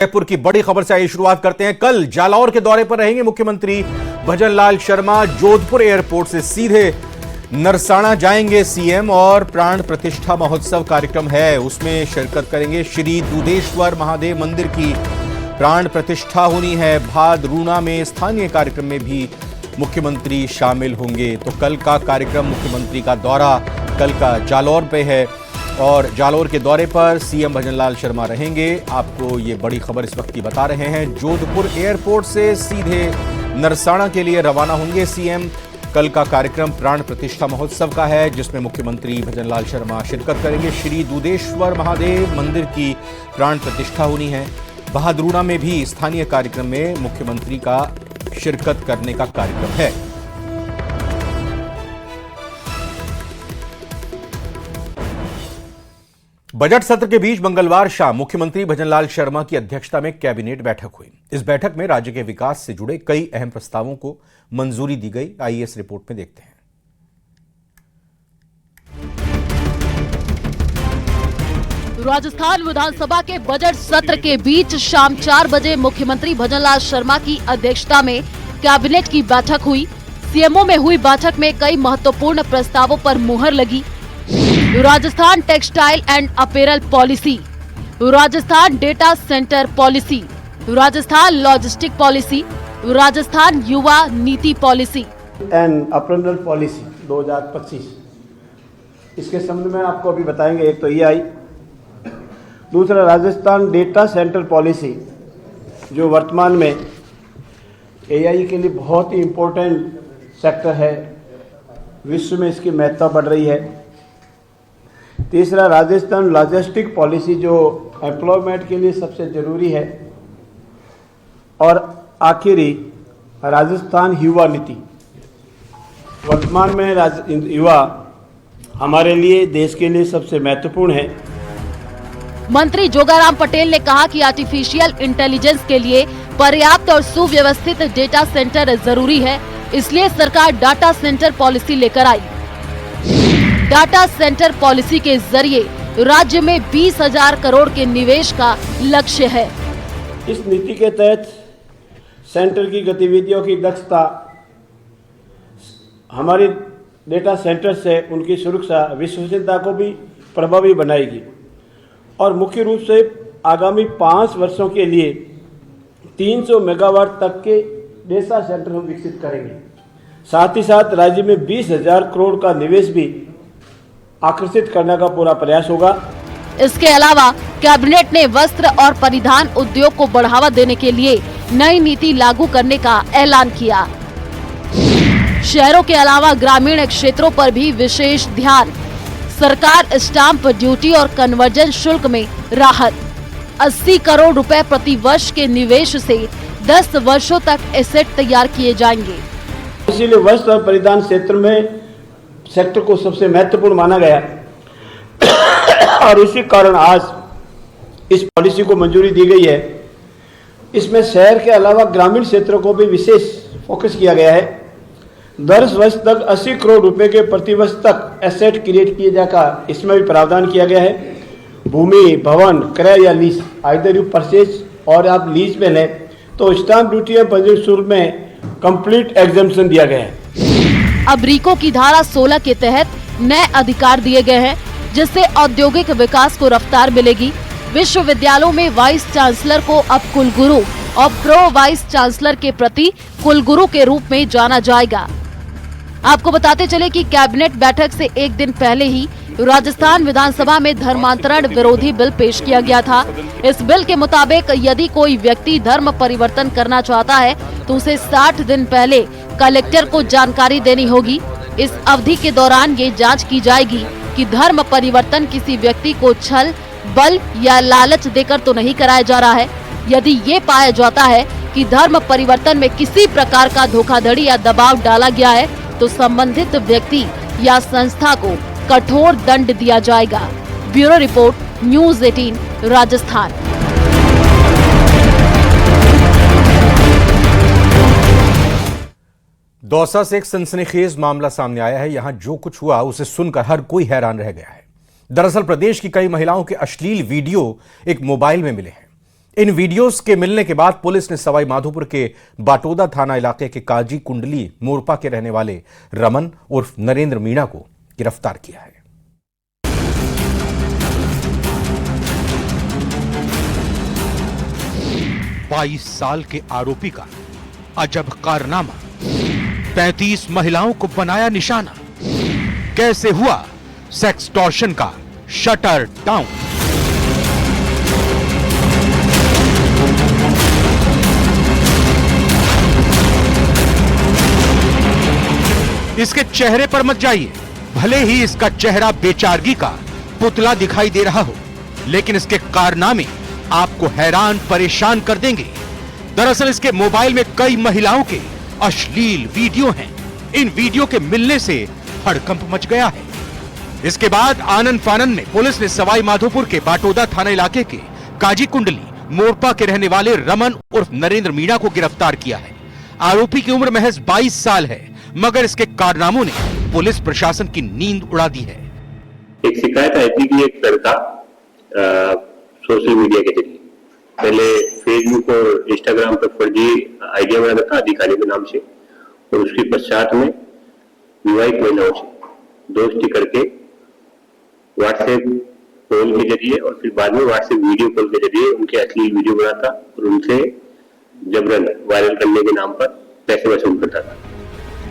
जयपुर की बड़ी खबर से आइए शुरुआत करते हैं। कल जालौर के दौरे पर रहेंगे मुख्यमंत्री भजनलाल शर्मा। जोधपुर एयरपोर्ट से सीधे नरसाना जाएंगे सीएम और प्राण प्रतिष्ठा महोत्सव कार्यक्रम है, उसमें शिरकत करेंगे। श्री दूधेश्वर महादेव मंदिर की प्राण प्रतिष्ठा होनी है। भादरूणा में स्थानीय कार्यक्रम में भी मुख्यमंत्री शामिल होंगे। तो कल का कार्यक्रम, मुख्यमंत्री का दौरा कल का जालौर पे है और जालौर के दौरे पर सीएम भजनलाल शर्मा रहेंगे। आपको ये बड़ी खबर इस वक्त की बता रहे हैं। जोधपुर एयरपोर्ट से सीधे नरसाना के लिए रवाना होंगे सीएम। कल का कार्यक्रम प्राण प्रतिष्ठा महोत्सव का है, जिसमें मुख्यमंत्री भजनलाल शर्मा शिरकत करेंगे। श्री दूधेश्वर महादेव मंदिर की प्राण प्रतिष्ठा होनी है। भादरूणा में भी स्थानीय कार्यक्रम में मुख्यमंत्री का शिरकत करने का कार्यक्रम है। बजट सत्र के बीच मंगलवार शाम मुख्यमंत्री भजनलाल शर्मा की अध्यक्षता में कैबिनेट बैठक हुई। इस बैठक में राज्य के विकास से जुड़े कई अहम प्रस्तावों को मंजूरी दी गई। आइए इस रिपोर्ट में देखते हैं। राजस्थान विधानसभा के बजट सत्र के बीच शाम 4 बजे मुख्यमंत्री भजनलाल शर्मा की अध्यक्षता में कैबिनेट की बैठक हुई। सीएमओ में हुई बैठक में कई महत्वपूर्ण प्रस्तावों पर मुहर लगी। Rajasthan textile and apparel policy, Rajasthan data centre policy, Rajasthan logistic policy, Rajasthan युवा नीति पॉलिसी एंड अपैरल पॉलिसी 2025। इसके संबंध में आपको अभी बताएंगे। एक तो ये आई, दूसरा राजस्थान डेटा सेंटर पॉलिसी, जो वर्तमान में एआई के लिए बहुत ही इम्पोर्टेंट सेक्टर है, विश्व में इसकी महत्ता बढ़ रही है। तीसरा राजस्थान लॉजिस्टिक पॉलिसी, जो एम्प्लॉयमेंट के लिए सबसे ज़रूरी है। और आखिरी राजस्थान युवा नीति। वर्तमान में युवा हमारे लिए, देश के लिए सबसे महत्वपूर्ण है। मंत्री जोगाराम पटेल ने कहा कि आर्टिफिशियल इंटेलिजेंस के लिए पर्याप्त और सुव्यवस्थित डेटा सेंटर जरूरी है, इसलिए सरकार डाटा सेंटर पॉलिसी लेकर आई। डाटा सेंटर पॉलिसी के जरिए राज्य में 20,000 करोड़ के निवेश का लक्ष्य है। इस नीति के तहत सेंटर की गतिविधियों की दक्षता, हमारे डेटा सेंटर से उनकी सुरक्षा, विश्वसनीयता को भी प्रभावी बनाएगी। और मुख्य रूप से आगामी 5 वर्षों के लिए 300 मेगावाट तक के डेटा सेंटर हम विकसित करेंगे। साथ ही साथ राज्य में 20,000 करोड़ का निवेश भी आकर्षित करने का पूरा प्रयास होगा। इसके अलावा कैबिनेट ने वस्त्र और परिधान उद्योग को बढ़ावा देने के लिए नई नीति लागू करने का ऐलान किया। शहरों के अलावा ग्रामीण क्षेत्रों पर भी विशेष ध्यान। सरकार स्टाम्प ड्यूटी और कन्वर्जन शुल्क में राहत। 80 करोड़ रुपए प्रति वर्ष के निवेश से 10 वर्षों तक एसेट तैयार किए जाएंगे। इसीलिए वस्त्र और परिधान क्षेत्र में सेक्टर को सबसे महत्वपूर्ण माना गया और इसी कारण आज इस पॉलिसी को मंजूरी दी गई है। इसमें शहर के अलावा ग्रामीण क्षेत्रों को भी विशेष फोकस किया गया है। 10 वर्ष तक 80 करोड़ रुपए के प्रति वर्ष तक एसेट क्रिएट किए जाकर इसमें भी प्रावधान किया गया है। भूमि, भवन, क्रय या लीज, आइदर यू परचेज और आप लीज में लें तो स्टाम्प ड्यूटी और पंजीयन शुल्क में कंप्लीट एग्जम्पशन दिया गया है। अब रीको की धारा 16 के तहत नए अधिकार दिए गए हैं, जिससे औद्योगिक विकास को रफ्तार मिलेगी। विश्वविद्यालयों में वाइस चांसलर को अब कुलगुरु और प्रो वाइस चांसलर के प्रति कुलगुरु के रूप में जाना जाएगा। आपको बताते चले कि कैबिनेट बैठक से एक दिन पहले ही राजस्थान विधानसभा में धर्मांतरण विरोधी बिल पेश किया गया था। इस बिल के मुताबिक यदि कोई व्यक्ति धर्म परिवर्तन करना चाहता है तो उसे 60 दिन पहले कलेक्टर को जानकारी देनी होगी। इस अवधि के दौरान ये जांच की जाएगी कि धर्म परिवर्तन किसी व्यक्ति को छल, बल या लालच देकर तो नहीं कराया जा रहा है। यदि ये पाया जाता है कि धर्म परिवर्तन में किसी प्रकार का धोखाधड़ी या दबाव डाला गया है तो संबंधित व्यक्ति या संस्था को कठोर दंड दिया जाएगा। Bureau report, news 18 Rajasthan. Dausa से एक सनसनीखेज मामला सामने आया है। यहां जो कुछ हुआ उसे सुनकर हर कोई हैरान रह गया है। दरअसल प्रदेश की कई महिलाओं के अश्लील वीडियो एक मोबाइल में मिले हैं। इन वीडियोस के मिलने के बाद पुलिस ने सवाई माधोपुर के बाटोदा थाना इलाके के काजी कुंडली मोरपा के रहने वाले रमन उर्फ नरेंद्र मीणा को गिरफ्तार किया है। बाईस साल के आरोपी का अजब कारनामा, 35 महिलाओं को बनाया निशाना। कैसे हुआ सेक्सटॉर्शन का शटर डाउन? इसके चेहरे पर मत जाइए, भले ही इसका चेहरा बेचारगी का पुतला दिखाई दे रहा हो, लेकिन इसके कारनामे आपको हैरान परेशान कर देंगे। दरअसल इसके मोबाइल में कई महिलाओं के अश्लील वीडियो हैं। इन वीडियो के मिलने से हड़कंप मच गया है। इसके बाद आनंद फानन में पुलिस ने सवाई माधोपुर के बाटोदा थाना इलाके के काजी कुंडली मोरपा के रहने वाले रमन उर्फ नरेंद्र मीणा को गिरफ्तार किया है। आरोपी की उम्र महज 22 साल है, मगर इसके कारनामों ने पुलिस प्रशासन की नींद उड़ा दी है। एक शिकायत आई थी कि एक लड़का सोशल मीडिया के जरिए पहले फेसबुक और इंस्टाग्राम पर फर्जी आइडिया बनाता था अधिकारी के नाम से, और उसके पश्चात में विवाहित महिलाओं से दोस्ती करके व्हाट्सएप कॉल के जरिए और फिर बाद में व्हाट्सएप वीडियो कॉल के जरिए उनके अश्लील वीडियो बनाता और उनसे जबरन वायरल करने के नाम पर पैसे वसूल करता था।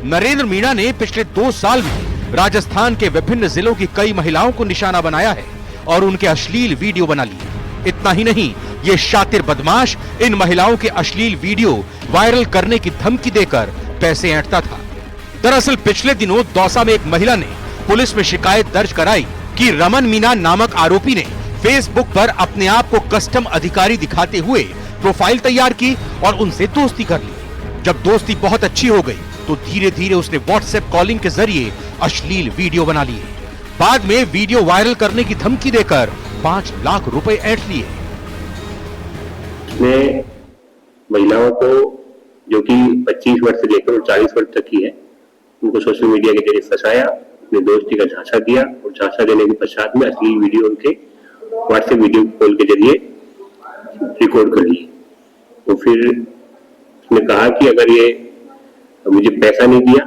नरेंद्र मीणा ने पिछले 2 साल में राजस्थान के विभिन्न जिलों की कई महिलाओं को निशाना बनाया है और उनके अश्लील वीडियो बना लिए। इतना ही नहीं, ये शातिर बदमाश इन महिलाओं के अश्लील वीडियो वायरल करने की धमकी देकर पैसे ऐंठता था। दरअसल पिछले दिनों दौसा में एक महिला ने पुलिस में शिकायत दर्ज कराई कि रमन मीणा नामक आरोपी ने फेसबुक पर अपने आप को कस्टम अधिकारी दिखाते हुए प्रोफाइल तैयार की और उनसे दोस्ती कर ली। जब दोस्ती बहुत अच्छी हो गई तो धीरे धीरे उसने व्हाट्सएप कॉलिंग के जरिए अश्लील वीडियो बना लिए। बाद में वीडियो वायरल करने की धमकी देकर 5 लाख रुपए ऐंठ लिए। इसमें महिलाओं को जो कि 25 वर्ष से लेकर 40 वर्ष तक की है, उनको सोशल मीडिया के जरिए फंसाया, अपने दोस्ती का झांसा दिया और झांसा देने के पश्चात में अश्लील वीडियो उनके व्हाट्सएप वीडियो कॉल के जरिए रिकॉर्ड कर लिए। तो फिर उसने कहा कि अगर ये मुझे पैसा नहीं दिया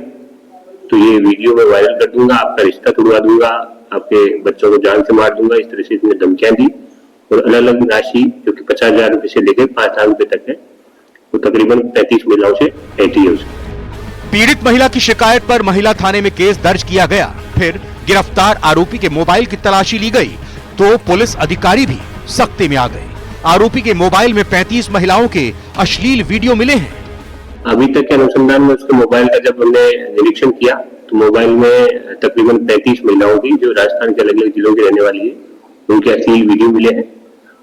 तो ये वीडियो में वायरल कर दूंगा, आपका रिश्ता तोड़वा दूंगा, आपके बच्चों को जान से मार दूंगा। इस तरह से इसने धमकियां दी और अलग अलग राशि जो कि 50,000 रुपए से लेकर 5 लाख रुपए तक है, वो तकरीबन 35 महिलाओं से ऐंठी है उसे। पीड़ित महिला की शिकायत पर महिला थाने में केस दर्ज किया गया। फिर गिरफ्तार आरोपी के मोबाइल की तलाशी ली गई तो पुलिस अधिकारी भी सख्ती में आ गए। आरोपी के मोबाइल में 35 महिलाओं के अश्लील वीडियो मिले हैं। अभी तक के अनुसंधान में उसके मोबाइल का जब हमने निरीक्षण किया तो मोबाइल में तकरीबन 35 महिलाओं की जो राजस्थान के अलग अलग जिलों की रहने वाली है, उनके अश्लील वीडियो मिले हैं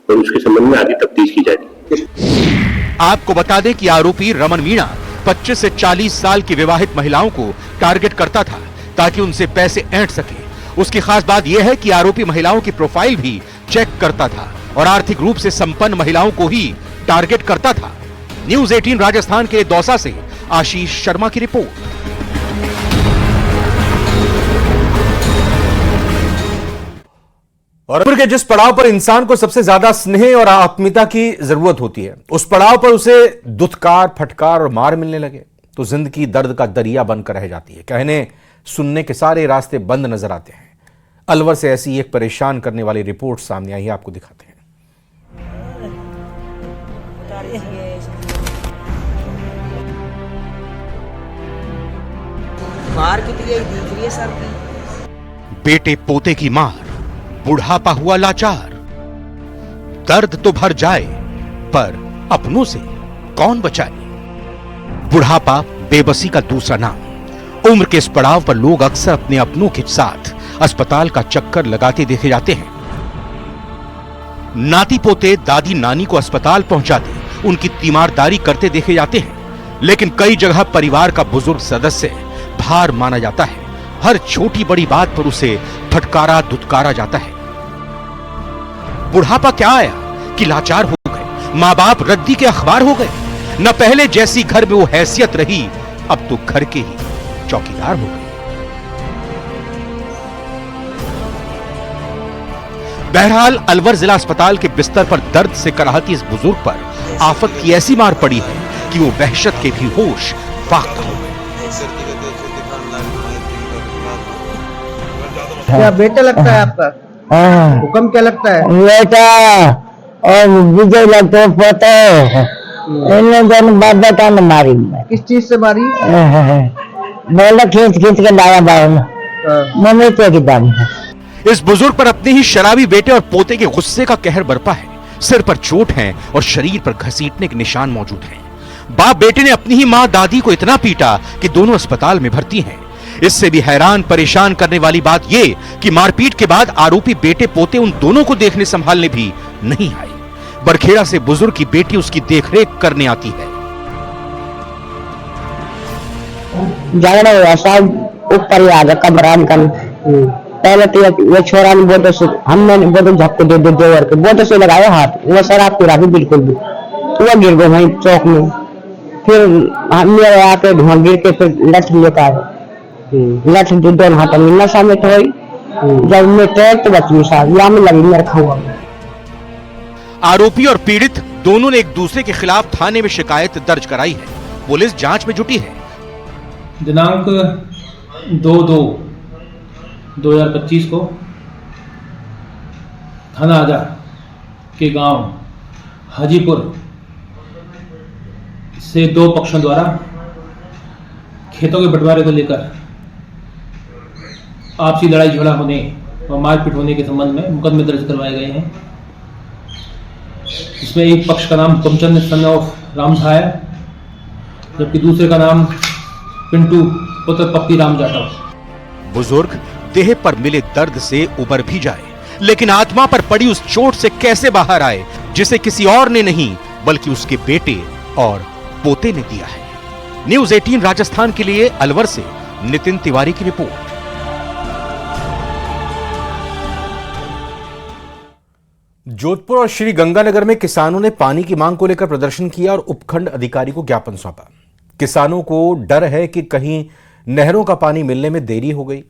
और उसके संबंध में आगे तफ्तीश की जा रही है। आपको बता दें कि आरोपी रमन मीणा 25 से 40 साल की विवाहित महिलाओं को टारगेट करता था ताकि उनसे पैसे ऐंठ सके। उसकी खास बात यह है कि आरोपी महिलाओं की प्रोफाइल भी चेक करता था और आर्थिक रूप से संपन्न महिलाओं को ही टारगेट करता था। न्यूज़ 18 राजस्थान के दौसा से आशीष शर्मा की रिपोर्ट। और के जिस पड़ाव पर इंसान को सबसे ज्यादा स्नेह और आत्मीयता की जरूरत होती है, उस पड़ाव पर उसे दुत्कार, फटकार और मार मिलने लगे तो जिंदगी दर्द का दरिया बनकर रह जाती है। कहने सुनने के सारे रास्ते बंद नजर आते हैं। अलवर से ऐसी एक परेशान करने वाली रिपोर्ट सामने आई है, आपको दिखाते हैं। मार कितनी दिख रही है सर की। बेटे पोते की मार, बुढ़ापा हुआ लाचार। दर्द तो भर जाए पर अपनों से कौन बचाए। बुढ़ापा बेबसी का दूसरा नाम। उम्र के इस पड़ाव पर लोग अक्सर अपने अपनों के साथ अस्पताल का चक्कर लगाते देखे जाते हैं। नाती पोते दादी नानी को अस्पताल पहुंचाते, उनकी तीमारदारी करते देखे जाते हैं। लेकिन कई जगह परिवार का बुजुर्ग सदस्य भार माना जाता है। हर छोटी बड़ी बात पर उसे फटकारा दुत्कारा जाता है। बुढ़ापा क्या आया कि लाचार हो गए, माँ बाप रद्दी के अखबार हो गए। न पहले जैसी घर में वो हैसियत रही, अब तो घर के ही चौकीदार हो गए। बहरहाल अलवर जिला अस्पताल के बिस्तर पर दर्द से कराहती इस बुजुर्ग पर आफत की ऐसी मार पड़ी है कि वो वहशत के भी होश फाख्त हो गए। क्या बेटा लगता है आपका? हाँ हुक्म क्या लगता है? बेटा और विजय लगता है पोता है। इन्होंने दोनों बाप बेटा ने मारी। किस चीज से मारी? बोला खींच खींच के लाया बाहर मम्मी तो की दम है। इस बुजुर्ग पर अपने ही शराबी बेटे और पोते के गुस्से का कहर बरपा है। सिर पर चोट है और शरीर पर घसीटने के निशान मौजूद हैं। बाप बेटे ने अपनी ही मां दादी को इतना पीटा कि दोनों अस्पताल में भर्ती हैं। इससे भी हैरान परेशान करने वाली बात यह कि मारपीट के बाद आरोपी बेटे पोते उन दोनों को देखने संभालने भी नहीं आए। बरखेड़ा से बुजुर्ग की बेटी उसकी देखरेख करने आती है। झगड़ा हुआ सब ऊपर ही आ गया कमरा कर। पहले तो ये छोरा ने बोतल से हमने बोतल झपके दे देवर के बोतल से लगाया हाथ वो शराब पी रहा थी बिल्कुल भी वो गिर गए वहीं चौक में। फिर मेरे आके धुआं गिर के फिर लठ लेकर आए। लठ दोनों हाथों में नशा में तो जब मैं ट्रैक तो बची साहब या में लगी मेरा खाऊंगा। आरोपी और पीड़ित दोनों ने एक दूसरे के खिलाफ थाने में शिकायत दर्ज कराई है। पुलिस जांच में जुटी है। दिनांक 2/2/2025 को थाना आजा के गांव हाजीपुर से दो पक्षों द्वारा खेतों के बंटवारे को लेकर आपसी लड़ाई झगड़ा होने और मारपीट होने के संबंध में मुकदमे दर्ज करवाए गए हैं। इसमें एक पक्ष का नाम तुमचंद सन ऑफ राम था है, जबकि दूसरे का नाम पिंटू पुत्र पप्पी राम जाटव। बुजुर्ग देह पर मिले दर्द से उबर भी जाए, लेकिन आत्मा पर पड़ी उस चोट से कैसे बाहर आए जिसे किसी और ने नहीं बल्कि उसके बेटे और पोते ने दिया है। न्यूज़ 18 राजस्थान के लिए अलवर से नितिन तिवारी की रिपोर्ट। जोधपुर और श्री गंगानगर में किसानों ने पानी की मांग को लेकर प्रदर्शन किया और उपखंड अधिकारी को ज्ञापन सौंपा। किसानों को डर है कि कहीं नहरों का पानी मिलने में देरी हो गई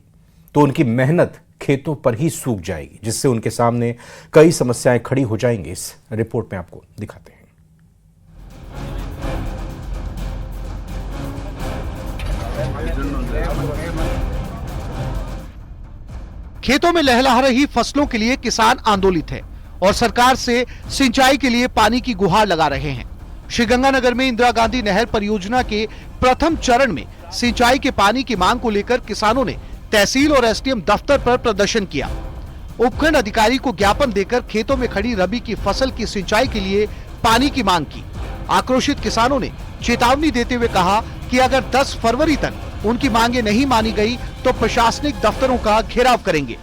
तो उनकी मेहनत खेतों पर ही सूख जाएगी, जिससे उनके सामने कई समस्याएं खड़ी हो जाएंगी। इस रिपोर्ट में आपको दिखाते हैं। खेतों में लहलहा रही फसलों के लिए किसान आंदोलित है और सरकार से सिंचाई के लिए पानी की गुहार लगा रहे हैं। श्रीगंगानगर में इंदिरा गांधी नहर परियोजना के प्रथम चरण में सिंचाई के पानी की मांग को लेकर किसानों ने तहसील और एसडीएम दफ्तर पर प्रदर्शन किया। उपखंड अधिकारी को ज्ञापन देकर खेतों में खड़ी रबी की फसल की सिंचाई के लिए पानी की मांग की। आक्रोशित किसानों ने चेतावनी देते हुए कहा कि अगर 10 फरवरी तक उनकी मांगे नहीं मानी गई तो प्रशासनिक दफ्तरों का घेराव करेंगे।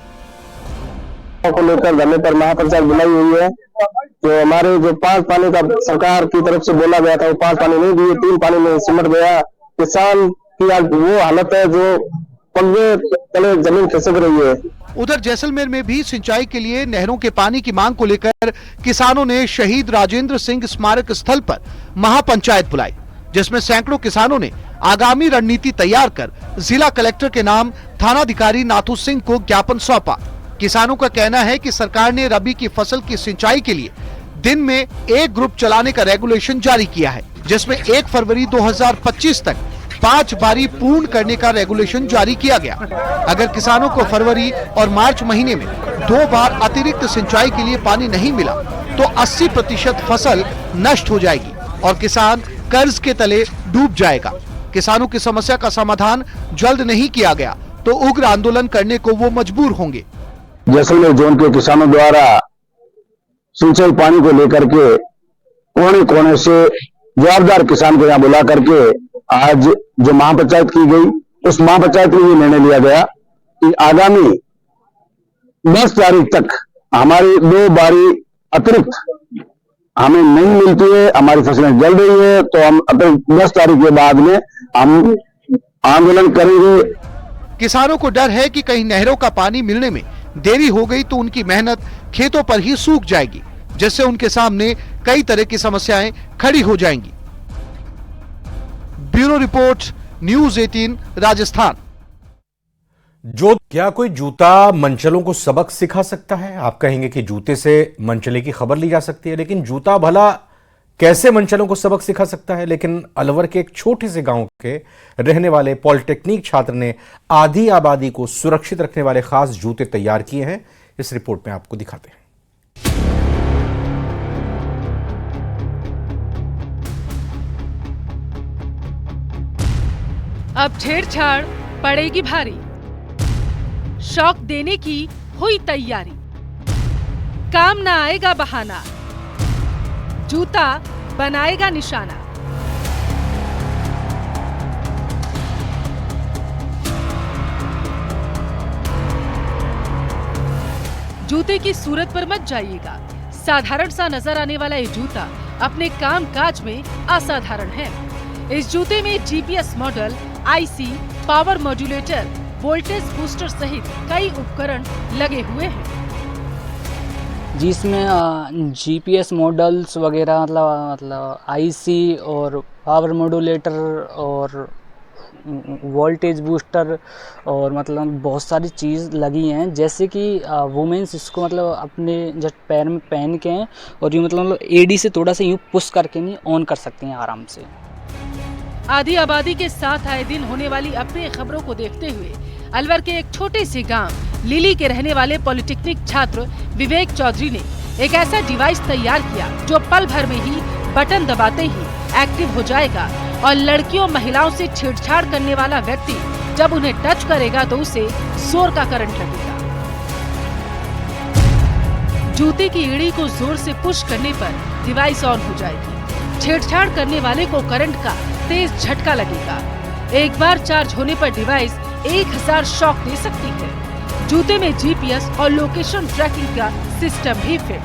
को लेकर धरने पर महापंचायत बुलाई हुई है। जो हमारे जो 5 पानी का सरकार की तरफ से बोला गया था वो 5 पानी नहीं दिए, 3 पानी में सिमट गया। किसान की आज वो हालत है जो पल्ले तले जमीन खिसक रही है। उधर जैसलमेर में भी सिंचाई के लिए नहरों के पानी की मांग को लेकर किसानों ने शहीद राजेंद्र सिंह स्मारक स्थल पर महापंचायत बुलाई, जिसमें सैकड़ों किसानों ने आगामी रणनीति तैयार कर जिला कलेक्टर के नाम थानाधिकारी नाथू सिंह को ज्ञापन सौंपा। किसानों का कहना है कि सरकार ने रबी की फसल की सिंचाई के लिए दिन में 1 ग्रुप चलाने का रेगुलेशन जारी किया है, जिसमें 1 फरवरी 2025 तक 5 बारी पूर्ण करने का रेगुलेशन जारी किया गया। अगर किसानों को फरवरी और मार्च महीने में 2 बार अतिरिक्त सिंचाई के लिए पानी नहीं मिला तो 80% फसल नष्ट हो जाएगी और किसान कर्ज के तले डूब जाएगा। किसानों की समस्या का समाधान जल्द नहीं किया गया तो उग्र आंदोलन करने को वो मजबूर होंगे। जैसलमेर जोन के किसानों द्वारा सिंचाई पानी को लेकर के कोने कोने से जवाबदार किसान को यहाँ बुला करके आज जो महापंचायत की गई, उस महापंचायत में ये निर्णय लिया गया कि आगामी 10 तारीख तक हमारी 2 बारी अतिरिक्त हमें नहीं मिलती है, हमारी फसलें जल रही है, तो हम 10 तारीख के बाद में हम आंदोलन करेंगे। किसानों को डर है कि कहीं नहरों का पानी मिलने में देरी हो गई तो उनकी मेहनत खेतों पर ही सूख जाएगी, जिससे उनके सामने कई तरह की समस्याएं खड़ी हो जाएंगी। Bureau report, news 18 Rajasthan. क्या कोई जूता मनचलों को सबक सिखा सकता है? आप कहेंगे कि जूते से मनचले की खबर ली जा सकती है, लेकिन जूता भला कैसे मनचलों को सबक सिखा सकता है? लेकिन अलवर के एक छोटे से गांव के रहने वाले पॉलिटेक्निक छात्र ने आधी आबादी को सुरक्षित रखने वाले खास जूते तैयार किए हैं। इस रिपोर्ट में आपको दिखाते हैं। अब छेड़छाड़ पड़ेगी भारी, शौक देने की हुई तैयारी, काम ना आएगा बहाना, जूता बनाएगा निशाना। जूते की सूरत पर मत जाइएगा, साधारण सा नजर आने वाला ये जूता अपने काम काज में असाधारण है। इस जूते में GPS model, IC, power modulator, voltage booster सहित कई उपकरण लगे हुए हैं, जिसमें जीपीएस मॉडल्स वगैरह मतलब आईसी और पावर मॉड्यूलेटर और वोल्टेज बूस्टर और मतलब बहुत सारी चीज़ लगी हैं। जैसे कि वुमेन्स इसको मतलब अपने जस्ट पैर में पहन के हैं और यूँ मतलब एडी से थोड़ा सा यूँ पुश करके नहीं ऑन कर सकते हैं आराम से। आधी आबादी के साथ आए दिन होने वाली अप्रिय खबरों को देखते हुए अलवर के एक छोटे से गांव लिली के रहने वाले पॉलिटेक्निक छात्र विवेक चौधरी ने एक ऐसा डिवाइस तैयार किया जो पल भर में ही बटन दबाते ही एक्टिव हो जाएगा और लड़कियों महिलाओं से छेड़छाड़ करने वाला व्यक्ति जब उन्हें टच करेगा तो उसे जोर का करंट लगेगा। जूते की एड़ी को जोर से पुश करने पर डिवाइस ऑन हो जाएगी। छेड़छाड़ करने वाले को करंट का तेज झटका लगेगा। एक बार चार्ज होने पर डिवाइस 1000 शॉक दे सकती है। जूते में जीपीएस और लोकेशन ट्रैकिंग का सिस्टम भी फिट।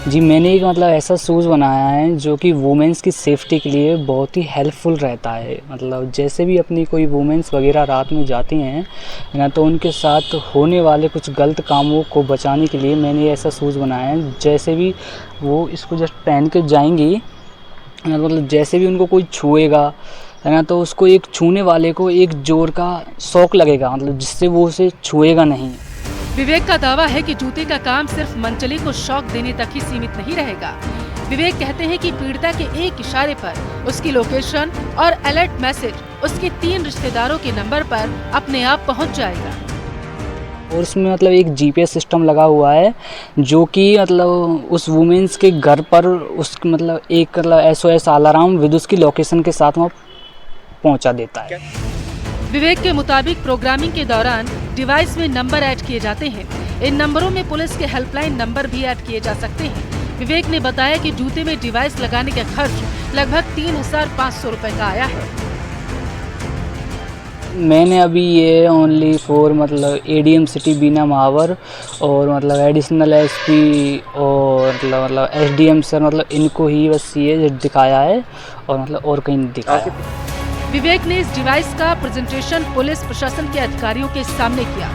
जी मैंने एक मतलब ऐसा शूज़ बनाया है जो कि वुमेन्स की सेफ्टी के लिए बहुत ही हेल्पफुल रहता है। मतलब जैसे भी अपनी कोई वुमेन्स वगैरह रात में जाती हैं ना तो उनके साथ होने वाले कुछ गलत कामों को बचाने के लिए मैंने ऐसा शूज़ बनाया है। जैसे भी वो इसको जस्ट पहन के जाएंगी मतलब जैसे भी उनको कोई छुएगा है ना तो उसको एक छूने वाले को एक जोर का शॉक लगेगा मतलब जिससे वो उसे छुएगा नहीं। विवेक का दावा है कि जूते का काम सिर्फ मनचले को शॉक देने तक ही सीमित नहीं रहेगा। विवेक कहते हैं कि पीड़िता के एक इशारे पर उसकी लोकेशन और अलर्ट मैसेज उसके 3 रिश्तेदारों के नंबर पर अपने आप पहुंच जाएगा। और उसमें मतलब एक जीपीएस सिस्टम लगा हुआ है जो कि मतलब उस वुमेन्स के घर पर उस मतलब एक मतलब SOS अलार्म विद उसकी लोकेशन के साथ वहाँ पहुँचा देता है। विवेक के मुताबिक प्रोग्रामिंग के दौरान डिवाइस में नंबर ऐड किए जाते हैं। इन नंबरों में पुलिस के हेल्पलाइन नंबर भी ऐड किए जा सकते हैं। विवेक ने बताया कि जूते में डिवाइस लगाने का खर्च लगभग 3500 रुपए का आया है। मैंने अभी ये ओनली फॉर मतलब ADM सिटी बीना महावर और मतलब एडिशनल SP और मतलब SDM सर मतलब इनको ही बस ये दिखाया है और मतलब और कहीं नहीं दिखाया। विवेक ने इस डिवाइस का प्रेजेंटेशन पुलिस प्रशासन के अधिकारियों के सामने किया।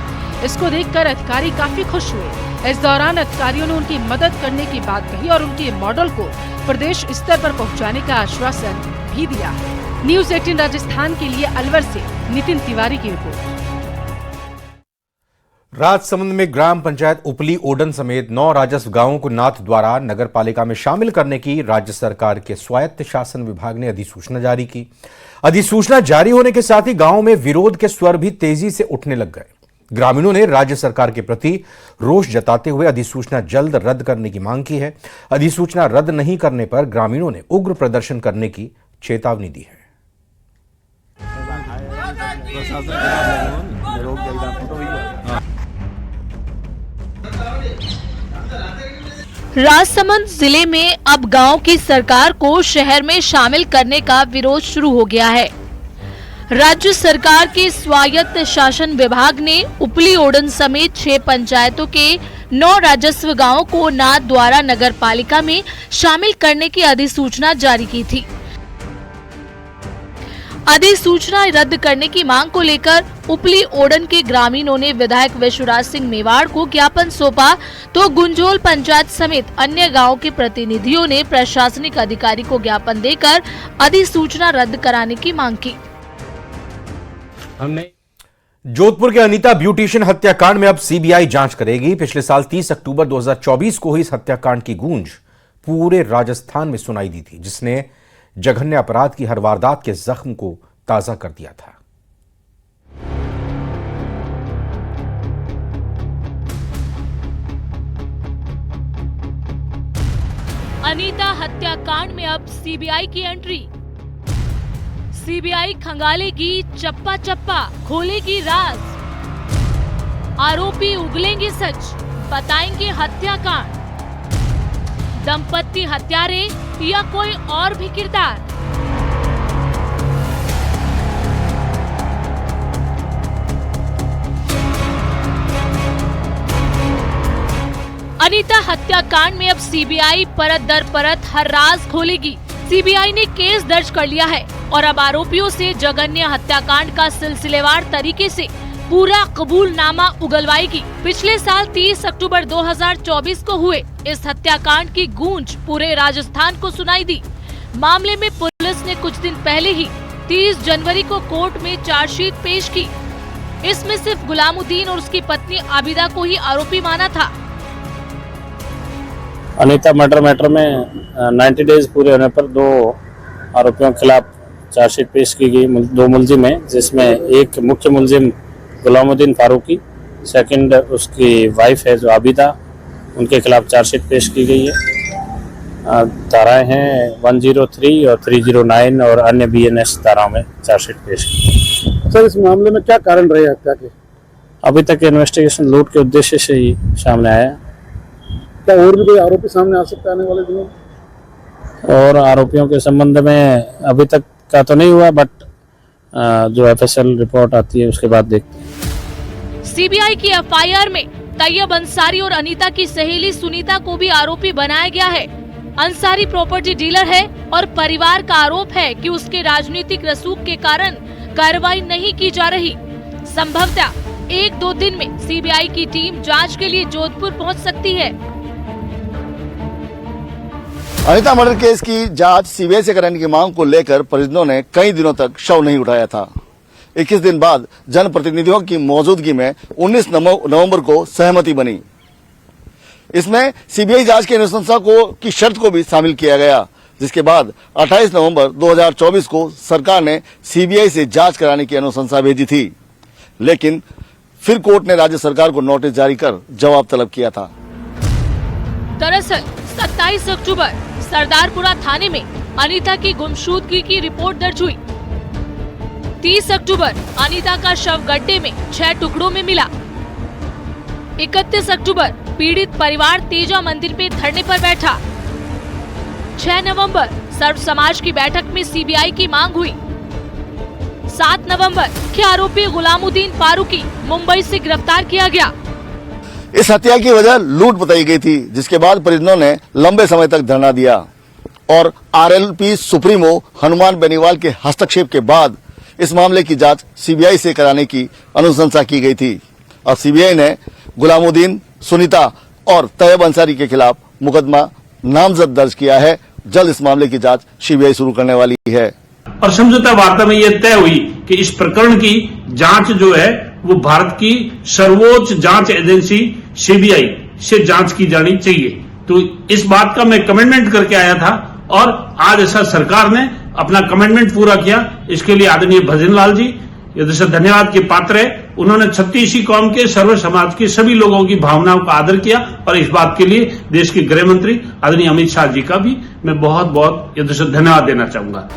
इसको देखकर अधिकारी काफी खुश हुए। इस दौरान अधिकारियों ने उनकी मदद करने की बात कही और उनके मॉडल को प्रदेश स्तर पर पहुंचाने का आश्वासन भी दिया। न्यूज़ 18 राजस्थान के लिए अलवर से नितिन तिवारी की रिपोर्ट। राजसमंद में ग्राम पंचायत उपली ओडन समेत 9 राजस्व गांवों को नाथ द्वारा नगर पालिका में शामिल करने की राज्य सरकार के स्वायत्त शासन विभाग ने अधिसूचना जारी की। अधिसूचना जारी होने के साथ ही गांवों में विरोध के स्वर भी तेजी से उठने लग गए। ग्रामीणों ने राज्य सरकार के प्रति रोष जताते हुए अधिसूचना जल्द रद्द करने की मांग की है। अधिसूचना रद्द नहीं करने पर ग्रामीणों ने उग्र प्रदर्शन करने की चेतावनी दी है। राजसमंद जिले में अब गांव की सरकार को शहर में शामिल करने का विरोध शुरू हो गया है। राज्य सरकार के स्वायत्त शासन विभाग ने उपली ओडन समेत 6 पंचायतों के 9 राजस्व गांवों को नाथ द्वारा नगर पालिका में शामिल करने की अधिसूचना जारी की थी। अधिसूचना रद्द करने की मांग को लेकर उपली ओडन के ग्रामीणों ने विधायक विश्वराज सिंह मेवाड़ को ज्ञापन सौंपा तो गुंजोल पंचायत समेत अन्य गांवों के प्रतिनिधियों ने प्रशासनिक अधिकारी को ज्ञापन देकर अधिसूचना रद्द कराने की मांग की। जोधपुर के अनीता ब्यूटिशियन हत्याकांड में अब सीबीआई जांच करेगी। पिछले साल 30 अक्टूबर 2024 को ही इस हत्याकांड की गूंज पूरे राजस्थान में सुनाई दी थी, जिसने जघन्य अपराध की हर वारदात के जख्म को ताजा कर दिया था। अनीता हत्याकांड में अब सीबीआई की एंट्री। सीबीआई खंगालेगी चप्पा चप्पा, खोलेगी राज। आरोपी उगलेंगे सच, बताएंगे हत्याकांड। दंपत्ति हत्यारे या कोई और भी किरदार। अनीता हत्याकांड में अब सीबीआई परत दर परत हर राज खोलेगी। सीबीआई ने केस दर्ज कर लिया है और अब आरोपियों से जघन्य हत्याकांड का सिलसिलेवार तरीके से पूरा कबूलनामा उगलवाएगी। पिछले साल 30 अक्टूबर 2024 को हुए इस हत्याकांड की गूंज पूरे राजस्थान को सुनाई दी। मामले में पुलिस ने कुछ दिन पहले ही 30 जनवरी को कोर्ट में चार्जशीट पेश की। इसमें सिर्फ गुलामुद्दीन और उसकी पत्नी आबिदा को ही आरोपी माना था। अनीता मर्डर मैटर में 90 डेज पूरे होने पर 2 आरोपियों के खिलाफ चार्जशीट पेश की गई। 2 मुलजिम हैं, जिसमें एक मुख्य मुलजिम गुलामुद्दीन फारूकी, सेकंड उसकी वाइफ है जो आबिदा, उनके खिलाफ चार्जशीट पेश की गई है। धाराएं हैं 103 और 309 और अन्य BNS धाराओं में चार्जशीट पेश की। सर, इस मामले में क्या कारण रहे हत्या के? अभी तक इन्वेस्टिगेशन लूट के उद्देश्य से ही सामने आया। क्या और भी कोई आरोपी सामने आ सकता है आने वाले दिनों? और आरोपियों के संबंध में अभी तक का तो नहीं हुआ, बट जो FSL रिपोर्ट आती है उसके बाद देखते हैं। सीबीआई की FIR में तैयब अंसारी और अनीता की सहेली सुनीता को भी आरोपी बनाया गया है। अंसारी प्रॉपर्टी डीलर है और परिवार का आरोप है कि उसके राजनीतिक रसूख के कारण कार्रवाई नहीं की जा रही। संभवतः 1-2 दिन में सीबीआई की टीम जांच के लिए जोधपुर पहुंच सकती है। अनीता मर्डर केस की जांच सीबीआई से कराने की मांग को लेकर परिजनों ने कई दिनों तक शव नहीं उठाया था। 21 दिन बाद जनप्रतिनिधियों की मौजूदगी में 19 नवंबर को सहमति बनी। इसमें सीबीआई जांच की अनुशंसा की शर्त को भी शामिल किया गया, जिसके बाद 28 नवंबर 2024 को सरकार ने सीबीआई से जांच कराने की अनुशंसा भेजी थी, लेकिन फिर कोर्ट ने राज्य सरकार को नोटिस जारी कर जवाब तलब किया था। दरअसल 27 अक्टूबर सरदारपुरा थाने में अनीता की गुमशुदगी की रिपोर्ट दर्ज हुई। 30 अक्टूबर अनीता का शव गड्ढे में 6 टुकड़ों में मिला। 31 अक्टूबर पीड़ित परिवार तेजा मंदिर पे धरने पर बैठा। 6 नवंबर सर्व समाज की बैठक में सीबीआई की मांग हुई। 7 नवंबर मुख्य आरोपी गुलामुद्दीन फारूकी मुंबई से गिरफ्तार किया गया। इस हत्या की वजह लूट बताई गई थी, जिसके बाद परिजनों ने लंबे समय तक धरना दिया और RLP सुप्रीमो हनुमान बेनीवाल के हस्तक्षेप के बाद इस मामले की जांच सीबीआई से कराने की अनुशंसा की गई थी। और सीबीआई ने गुलामुद्दीन, सुनीता और तैयब अंसारी के खिलाफ मुकदमा नामजद दर्ज किया है। जल्द इस मामले की जांच सीबीआई शुरू करने वाली है। और समझौता वार्ता में यह तय हुई कि इस प्रकरण की जांच जो है वो भारत की सर्वोच्च जांच एजेंसी सीबीआई से जांच की जानी चाहिए। तो इस बात का मैं कमिटमेंट करके आया था और आज ऐसा सरकार ने अपना कमिटमेंट पूरा किया। इसके लिए आदरणीय भजनलाल जी यदि धन्यवाद के पात्र है। उन्होंने छत्तीसी कौम के सर्व समाज के सभी लोगों की भावनाओं का आदर किया और इस बात के लिए देश के गृह मंत्री आदरणीय अमित शाह जी का भी मैं बहुत बहुत यदि धन्यवाद देना चाहूंगा।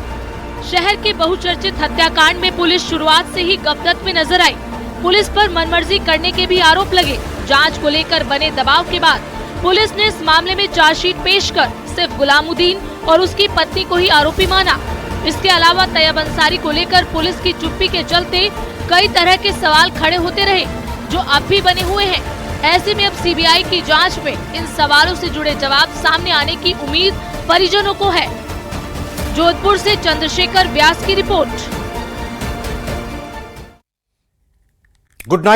शहर के बहुचर्चित हत्याकांड में पुलिस शुरुआत से ही गफलत में नजर आई। पुलिस पर मनमर्जी करने के भी आरोप लगे। जांच को लेकर बने दबाव के बाद पुलिस ने इस मामले में चार्जशीट पेश कर सिर्फ गुलामुद्दीन और उसकी पत्नी को ही आरोपी माना। इसके अलावा तैयब अंसारी को लेकर पुलिस की चुप्पी के चलते कई तरह के सवाल खड़े होते रहे, जो अब भी बने हुए हैं। ऐसे में अब सीबीआई की जांच में इन सवालों से जुड़े जवाब सामने आने की उम्मीद परिजनों को है। जोधपुर से चंद्रशेखर व्यास की रिपोर्ट। Good night.